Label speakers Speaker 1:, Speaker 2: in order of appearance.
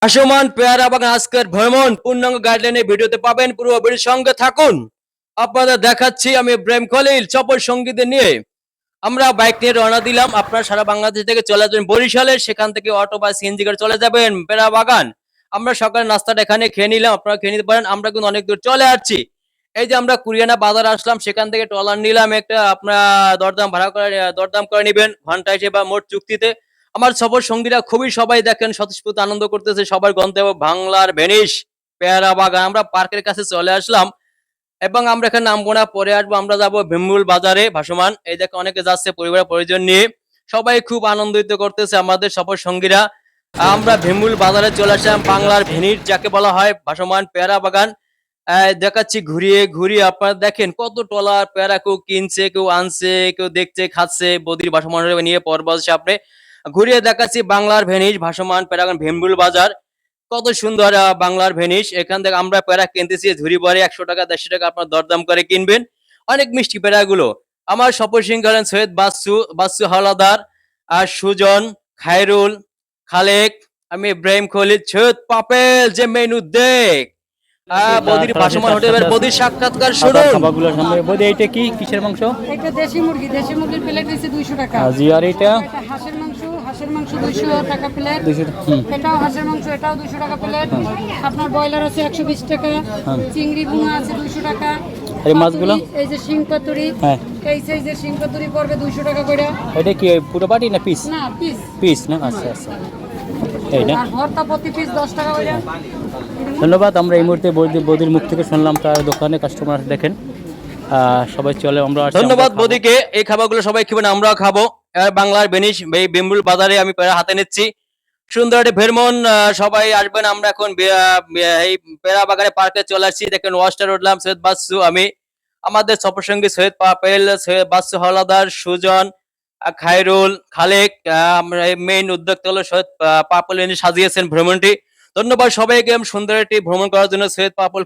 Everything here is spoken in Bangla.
Speaker 1: ভাসমান পেয়ারা বাগান আজকের ভ্রমণ পূর্ণাঙ্গ গাইডলাইনে ভিডিওতে পাবেন, পুরো ভিডিওর সঙ্গে থাকুন। আপনাদের দেখাচ্ছি আমি ইব্রাহিম খলিল সফর সঙ্গীদের নিয়ে আমরা বাইক নিয়ে রওনা দিলাম। আপনারা সারা বাংলাদেশ থেকে চলে যাবেন বরিশালে, সেখান থেকে অটো বা সিএনজি করে চলে যাবেন পেয়ারা বাগান। আমরা সকালে নাস্তাটা এখানে খেয়ে নিলাম, আপনারা খেয়ে নিতে পারেন। আমরা কিন্তু অনেক দূর চলে আসছি। এই যে আমরা কুরিয়ানা বাজার আসলাম, সেখান থেকে ট্রলার নিলাম একটা। আপনারা দরদাম করে নেবেন ঘন্টা হিসেবে বা মোট চুক্তিতে। আমার সফর সঙ্গীরা খুবই সবাই দেখেন স্বতঃস্ফূর্ত আনন্দ করতেছে। সবার গন্তব্য বাংলার ভেনিস পেয়ারা বাগান। আমরা পার্কের কাছে চলে আসলাম এবং আমরা এখানে নামবো না, পরে আসবো। আমরা যাবো ভীমরুল বাজারে ভাসমান। এই দেখে অনেকে যাচ্ছে পরিবার পরিজন নিয়ে, সবাই খুব আনন্দিত করতেছে আমাদের সফর সঙ্গীরা। আমরা ভীমরুল বাজারে চলে আসলাম, বাংলার ভেনিস যাকে বলা হয় ভাসমান পেয়ারা বাগান। দেখাচ্ছি ঘুরিয়ে ঘুরিয়ে। আপনারা দেখেন কত ট্রলার পেয়ারা, কেউ কিনছে, কেউ আনছে, কেউ দেখছে, খাচ্ছে। বদির ভাসমান নিয়ে পর্বত সামনে ঘুরিয়ে দেখাচ্ছি বাংলার ভেনিস ভাসমান প্যারাগন ভীমরুল বাজার। কত সুন্দর বাংলার ভেনিস। এখান থেকে আমরা প্যারা কিনতেছি ঝুড়ি ভরে ১০০ টাকা ১৫০ টাকা আপনার দরদাম করে কিনবেন। অনেক মিষ্টি প্যারাগুলো। আমার সফর সিং করেন সৈয়দ বাচ্চু হাওলাদার, আর সুজন, খায়রুল, খালেক, আমি ইব্রাহিম খলিল, সৈয়দ পাপেল যে মেনু দেখ। বদির ভাসমান হোটেলের বদির সাক্ষাৎকার শুনুন।
Speaker 2: খাবারগুলোর সামনে বলি এইটা কি কিসের মাংস?
Speaker 3: এটা দেশি মুরগি, দেশি মুরগির প্লেট দিচ্ছে 200 টাকা।
Speaker 2: জি, আর এটা
Speaker 3: এটা হাঁসের মাংস 200 টাকা প্লেট।
Speaker 2: 200
Speaker 3: এটাও হাঁসের মাংস, এটাও 200 টাকা প্লেট। আপনার ব্রয়লার আছে 120 টাকা, চিংড়ি ভুনা আছে 200 টাকা।
Speaker 2: আর এই মাছগুলো?
Speaker 3: এই যে শিং পাতুরি,
Speaker 2: হ্যাঁ,
Speaker 3: এই সাইজের শিং পাতুরি পড়বে 200 টাকা করে।
Speaker 2: এটা কি পুরো বাটি না পিস?
Speaker 3: না, পিস।
Speaker 2: পিস না, আচ্ছা আচ্ছা। এই না,
Speaker 3: আর ভর্তা প্রতি পিস 10 টাকা করে।
Speaker 2: ধন্যবাদ। আমরা এই মুহূর্তে বদির মুখ থেকে শুনলাম তার দোকানে কাস্টমার দেখেন। সবাই চলে, আমরা আসছি,
Speaker 1: ধন্যবাদ
Speaker 2: আমরা খাবো।
Speaker 1: বদিকে। এই খাবারগুলো সবাই খাবেন, আমরাও খাবো। বাংলার ভেনিস এই ভীমরুল বাজারে আমি পেয়ারা হাতে নিচ্ছি। সুন্দর একটা ভ্রমণ, সবাই আসবেন। আমরা এখন এই পেয়ারা বাগানে পার্কে চলে আসছি। দেখেন ওয়াস্টার উঠলাম, সৈয়দ বাচ্চু, আমি, আমাদের সফরসঙ্গী সৈয়দ পাপেল, সৈয়দ বাচ্চু হাওলাদার, সুজন, খায়রুল, খালেক। আমরা মেইন উদ্যোক্তা হলো সৈয়দ পাপল, ইনি সাজিয়েছেন ভ্রমণটি। ধন্যবাদ সবাইকে সুন্দর একটি ভ্রমণ করার জন্য সৈয়দ পাপল।